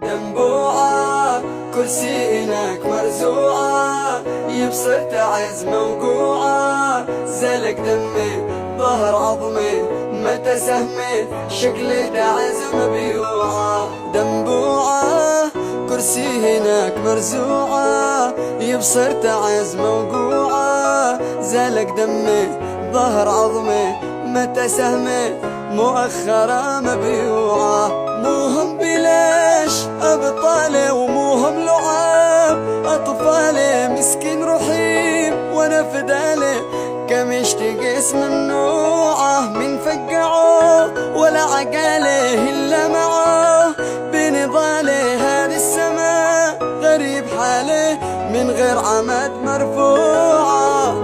دنبوعة كرسي هناك مرزوعة، يبصر تعز موقوعة، زلق دمي ظهر عظمي متى سهمي، شكلي تعز مبيوعة. دنبوعة كرسي هناك مرزوعة، يبصر تعز موقوعة، زلق دمي ظهر عظمي متى سهمي، مؤخرة مبيوعة. موهم بلاش أبطالي وموهم لعاب، أطفالي مسكين رحيم وأنا فدالي، كم يشتقي اسم ممنوعة، من فقعه ولا عقاله إلا معه، بنضالي هذه السماء غريب حالي من غير عمد مرفوعة.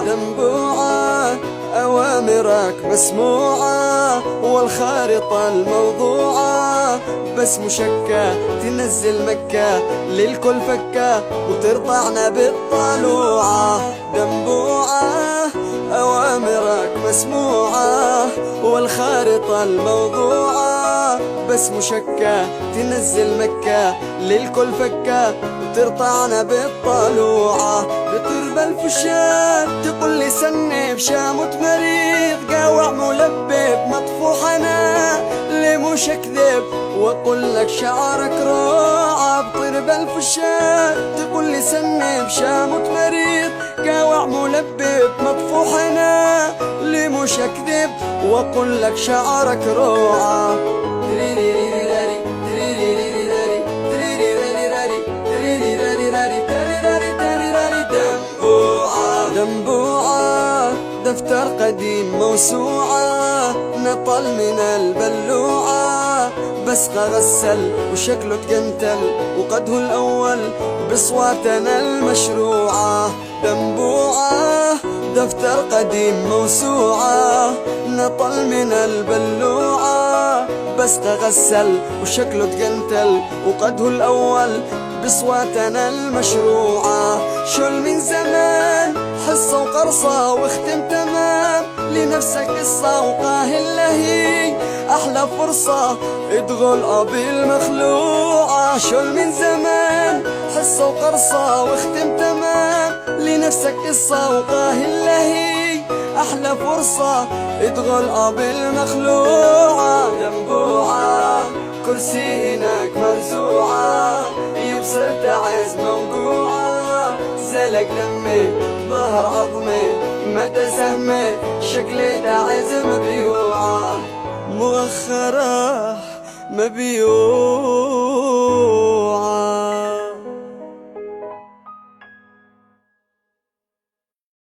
دنبوعة أوامرك مسموعة، والخارطة الموضوعة بس مشكة تنزل مكة للكل فكة، وترضعنا بالطلوعة. دنبوعة أوامرك مسموعة، والخارطة الموضوعة بس مشكة تنزل مكة للكل فكة، وترضعنا بالطلوعة. بطرب الفشات تقول لي سني بشامت مريض، قاوع ملبب مطفوح انا ليه مش اكذب، واقول لك شعرك روعة. بطرب الفشات تقول لي سني بشامت مريض، قاوع ملبب مطفوح انا ليه مش اكذب، واقول لك شعرك روعة. دنبوعة دفتر قديم موسوعة، نطل من البلوعة، بسقى غسل وشكله تقنتل، وقده الأول بصواتنا المشروعة. دنبوعة دفتر قديم موسوعة، نطل من البلوعة، بسقى غسل وشكله تقنتل، وقده الأول بصواتنا المشروعة. شل من زمان حصة وقرصة واختم تمام، لنفسك قصة وقاهل لهي أحلى فرصة ادخل أبي المخلوعة. شل من زمان حصة وقرصة واختم تمام، لنفسك قصة وقاهل لهي أحلى فرصة ادخل أبي المخلوعة. دنبوعة كرسي هناك مرزوعة، يبصر تعز موقوعة، زلق دمي ظهر عظمي متى سهمي، شكلي تعز مبيوعة، مؤخرة مبيوعة.